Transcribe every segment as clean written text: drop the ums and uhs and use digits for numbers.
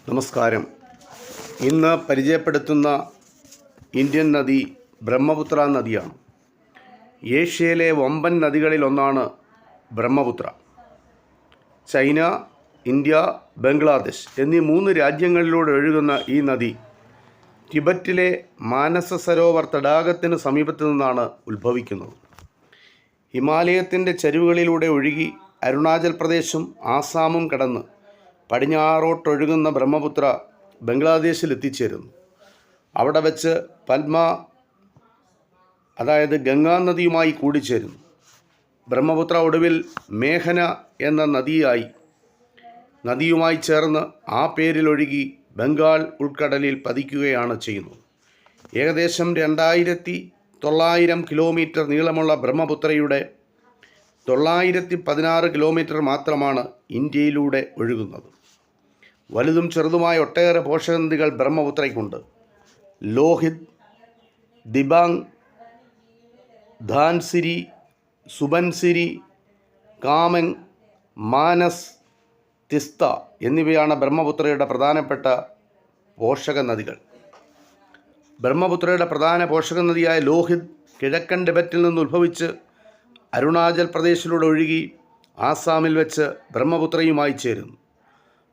നമസ്കാരം. ഇന്ന് പരിചയപ്പെടുത്തുന്ന ഇന്ത്യൻ നദി ബ്രഹ്മപുത്ര നദിയാണ്. ഏഷ്യയിലെ വമ്പൻ നദികളിലൊന്നാണ് ബ്രഹ്മപുത്ര. ചൈന, ഇന്ത്യ, ബംഗ്ലാദേശ് എന്നീ 3 രാജ്യങ്ങളിലൂടെ ഒഴുകുന്ന ഈ നദി ടിബറ്റിലെ മാനസ സരോവർ തടാകത്തിന് സമീപത്തു നിന്നാണ് ഉത്ഭവിക്കുന്നത്. ഹിമാലയത്തിൻ്റെ ചരിവുകളിലൂടെ ഒഴുകി അരുണാചൽ പ്രദേശും ആസാമും കടന്ന് പടിഞ്ഞാറോട്ടൊഴുകുന്ന ബ്രഹ്മപുത്ര ബംഗ്ലാദേശിൽ എത്തിച്ചേരുന്നു. അവിടെ വെച്ച് പദ്മ അതായത് ഗംഗാ നദിയുമായി കൂടിച്ചേരുന്നു. ബ്രഹ്മപുത്ര ഒടുവിൽ മേഘന എന്ന നദിയുമായി ചേർന്ന് ആ പേരിലൊഴുകി ബംഗാൾ ഉൾക്കടലിൽ പതിക്കുകയാണ് ചെയ്യുന്നത്. ഏകദേശം 2900 കിലോമീറ്റർ നീളമുള്ള ബ്രഹ്മപുത്രയുടെ 916 കിലോമീറ്റർ മാത്രമാണ് ഇന്ത്യയിലൂടെ ഒഴുകുന്നത്. വലുതും ചെറുതുമായ ഒട്ടേറെ പോഷകനദികൾ ബ്രഹ്മപുത്രയ്ക്കുണ്ട്. ലോഹിത്, ദിബാങ്, ധാൻസിരി, സുബൻസിരി, കാമെങ്, മാനസ്, തിസ്ത എന്നിവയാണ് ബ്രഹ്മപുത്രയുടെ പ്രധാനപ്പെട്ട പോഷകനദികൾ. ബ്രഹ്മപുത്രയുടെ പ്രധാന പോഷകനദിയായ ലോഹിത് കിഴക്കൻ ടിബറ്റിൽ നിന്ന് ഉത്ഭവിച്ച് അരുണാചൽ പ്രദേശിലൂടെ ഒഴുകി ആസാമിൽ വെച്ച് ബ്രഹ്മപുത്രയുമായി ചേരുന്നു.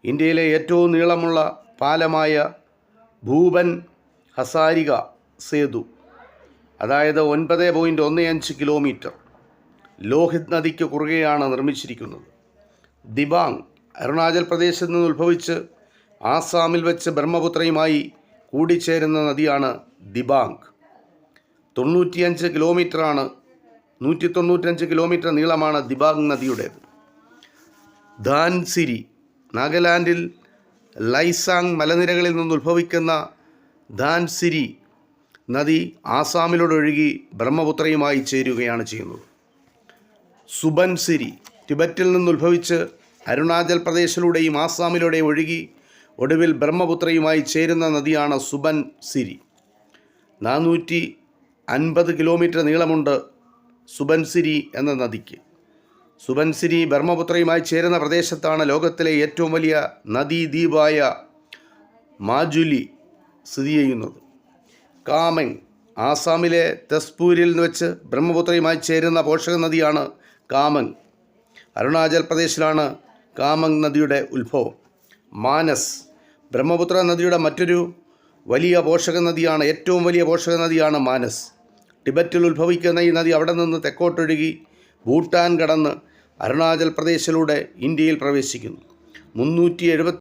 ഇന്ത്യയിലെ ഏറ്റവും നീളമുള്ള പാലമായ ഭൂപൻ ഹസാരിക സേതു, അതായത് 9.15 കിലോമീറ്റർ, ലോഹിത് നദിക്ക് കുറുകെയാണ് നിർമ്മിച്ചിരിക്കുന്നത്. ദിബാങ് അരുണാചൽ പ്രദേശിൽ നിന്ന് ഉത്ഭവിച്ച് ആസാമിൽ വെച്ച് ബ്രഹ്മപുത്രയുമായി കൂടിച്ചേരുന്ന നദിയാണ് ദിബാങ്. 195 കിലോമീറ്റർ നീളമാണ് ദിബാങ് നദിയുടേത്. ധാൻസിരി നാഗാലാൻഡിൽ ലൈസാങ് മലനിരകളിൽ നിന്ന് ഉത്ഭവിക്കുന്ന ധാൻസിരി നദി ആസാമിലൂടെ ഒഴുകി ബ്രഹ്മപുത്രയുമായി ചേരുകയാണ് ചെയ്യുന്നത്. സുബൻസിരി ടിബറ്റിൽ നിന്ന് ഉത്ഭവിച്ച് അരുണാചൽ പ്രദേശിലൂടെയും ആസാമിലൂടെയും ഒഴുകി ഒടുവിൽ ബ്രഹ്മപുത്രയുമായി ചേരുന്ന നദിയാണ് സുബൻസിരി. 450 കിലോമീറ്റർ നീളമുണ്ട് സുബൻസിരി എന്ന നദിക്ക്. സുബൻസിരി ബ്രഹ്മപുത്രയുമായി ചേരുന്ന പ്രദേശത്താണ് ലോകത്തിലെ ഏറ്റവും വലിയ നദീദ്വീപായ മാജുലി സ്ഥിതി ചെയ്യുന്നത്. കാമെങ് ആസാമിലെ തെസ്പൂരിൽ വെച്ച് ബ്രഹ്മപുത്രയുമായി ചേരുന്ന പോഷക നദിയാണ് കാമെങ്. അരുണാചൽ പ്രദേശിലാണ് കാമെങ് നദിയുടെ ഉത്ഭവം. മാനസ് ബ്രഹ്മപുത്ര നദിയുടെ മറ്റൊരു വലിയ പോഷക നദിയാണ്. ഏറ്റവും വലിയ പോഷക നദിയാണ് മാനസ്. ടിബറ്റിൽ ഉത്ഭവിക്കുന്ന ഈ നദി അവിടെ നിന്ന് തെക്കോട്ടൊഴുകി ഭൂട്ടാൻ കടന്ന് അരുണാചൽ പ്രദേശിലൂടെ ഇന്ത്യയിൽ പ്രവേശിക്കുന്നു. 370